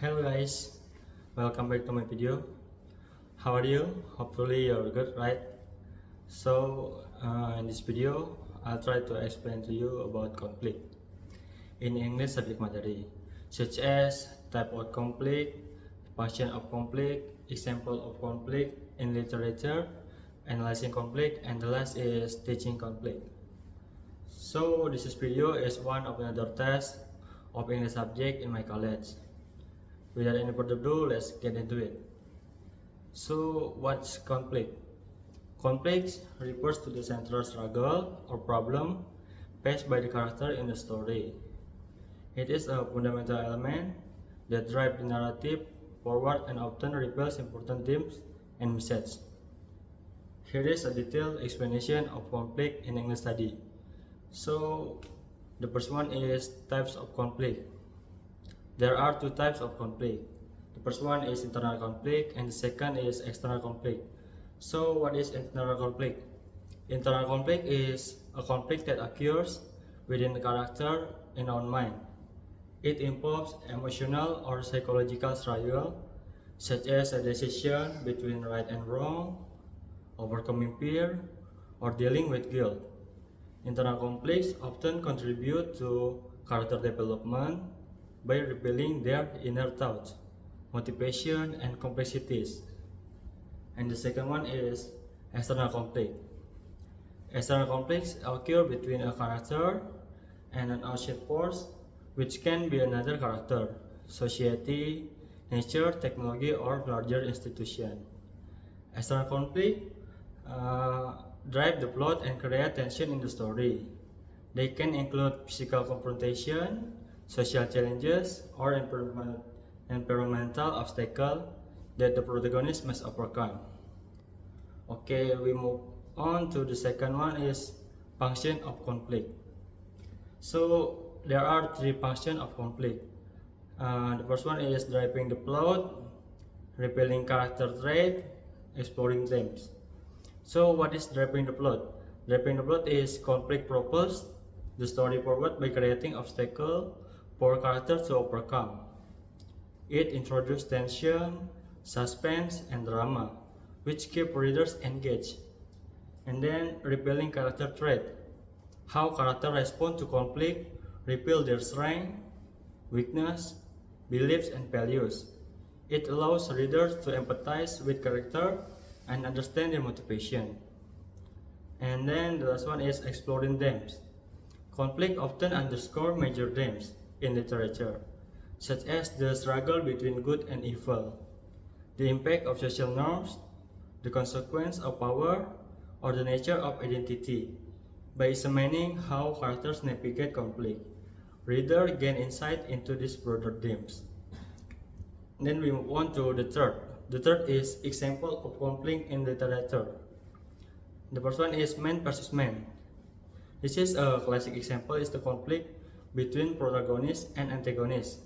Hello guys, welcome back to my video. How are you? Hopefully you're good, right? In this video, I'll try to explain to you about conflict in English subject matter, such as type of conflict, function of conflict, example of conflict in literature, analyzing conflict, and the last is teaching conflict. So this video is one of another test of English subject in my college. Without any further ado, let's get into it. So, what's conflict? Conflict refers to the central struggle or problem faced by the character in the story. It is a fundamental element that drives the narrative forward and often reveals important themes and messages. Here is a detailed explanation of conflict in English study. So, the first one is types of conflict. There are two types of conflict. The first one is internal conflict and the second is external conflict. So what is internal conflict? Internal conflict is a conflict that occurs within the character in our mind. It involves emotional or psychological struggle, such as a decision between right and wrong, overcoming fear, or dealing with guilt. Internal conflicts often contribute to character development by revealing their inner thoughts, motivation, and complexities. And the second one is external conflict. External conflicts occur between a character and an outside force, which can be another character, society, nature, technology, or larger institution. External conflict drive the plot and create tension in the story. They can include physical confrontation, social challenges, or environmental obstacles that the protagonist must overcome. Okay, we move on to the second one is function of conflict. So there are three functions of conflict. The first one is driving the plot, revealing character trait, exploring themes. So what is driving the plot? Driving the plot is conflict propels the story forward by creating obstacles for characters to overcome. It introduces tension, suspense, and drama, which keep readers engaged. And then revealing character trait. How characters respond to conflict, reveal their strength, weakness, beliefs, and values. It allows readers to empathize with character and understand their motivation. And then the last one is exploring themes. Conflict often underscores major themes in literature, such as the struggle between good and evil, the impact of social norms, the consequence of power, or the nature of identity. By examining how characters navigate conflict, readers gain insight into these broader themes. Then we move on to the third. The third is example of conflict in literature. The first one is man versus man. This is a classic example is the conflict between protagonist and antagonist,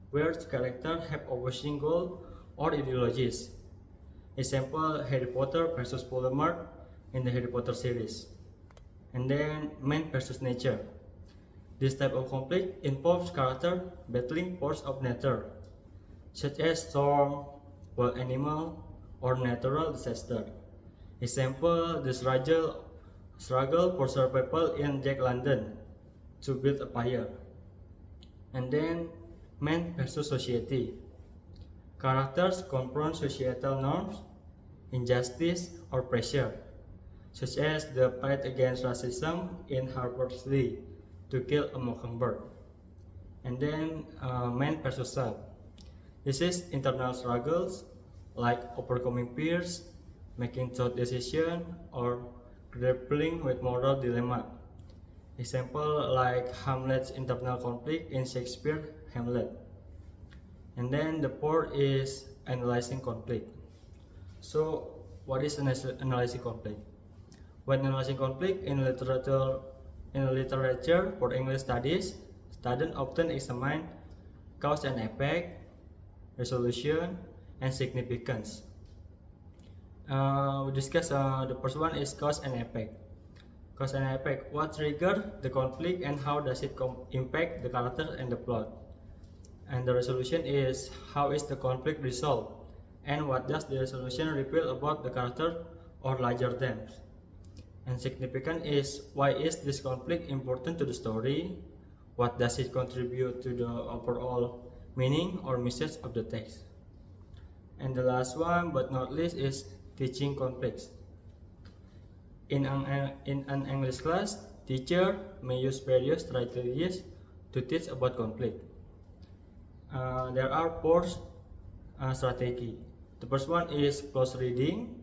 where the characters have opposing goals or ideologies. Example, Harry Potter versus Voldemort in the Harry Potter series. And then man versus nature. This type of conflict involves characters battling forces of nature, such as storm, wild animal, or natural disaster. Example, the struggle for survival in Jack London to build a fire. And then man versus society. Characters confront societal norms, injustice, or pressure, such as the fight against racism in Harper's Lee to kill a mockingbird. And then man versus self. This is internal struggles like overcoming fears, making tough decisions, or grappling with moral dilemma. Example like Hamlet's internal conflict in Shakespeare's Hamlet. And then the fourth is analyzing conflict. So what is analyzing conflict? When analyzing conflict in literature for English studies, students often examine cause and effect, resolution, and significance. We discuss the first one is cause and effect. Cause and effect. What triggered the conflict and how does it impact the characters and the plot? And the resolution is how is the conflict resolved and what does the resolution reveal about the character or larger themes. And significant is why is this conflict important to the story, what does it contribute to the overall meaning or message of the text. And the last one but not least is teaching conflicts. In an English class, teacher may use various strategies to teach about conflict. There are four strategies. The first one is close reading,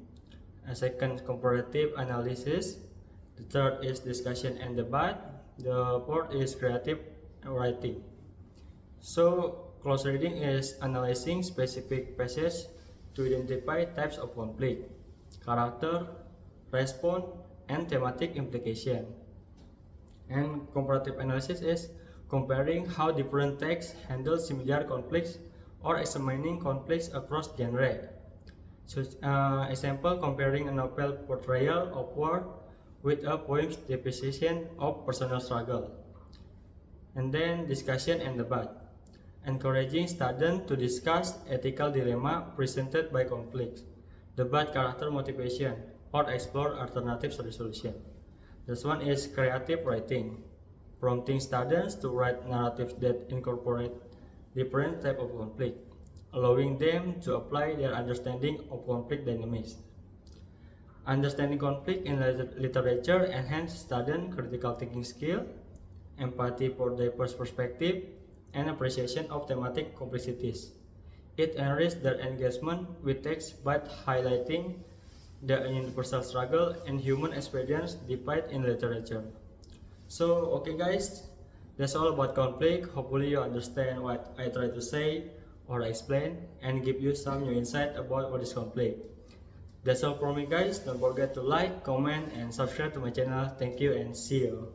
a second comparative analysis, the third is discussion and debate, the fourth is creative writing. So close reading is analyzing specific passages to identify types of conflict, character, response, and thematic implication. And comparative analysis is comparing how different texts handle similar conflicts or examining conflicts across genre. So, example, comparing a novel portrayal of war with a poem's depiction of personal struggle. And then discussion and debate, encouraging students to discuss ethical dilemma presented by conflicts, debate character motivation, or explore alternative resolution. This one is creative writing, prompting students to write narratives that incorporate different types of conflict, allowing them to apply their understanding of conflict dynamics. Understanding conflict in literature enhances student critical thinking skill, empathy for diverse perspective, and appreciation of thematic complexities. It enriches their engagement with text by highlighting the universal struggle and human experience depicted in literature. So, okay guys, that's all about conflict. Hopefully you understand what I try to say or explain and give you some new insight about what is conflict. That's all from me guys. Don't forget to like, comment, and subscribe to my channel. Thank you and see you.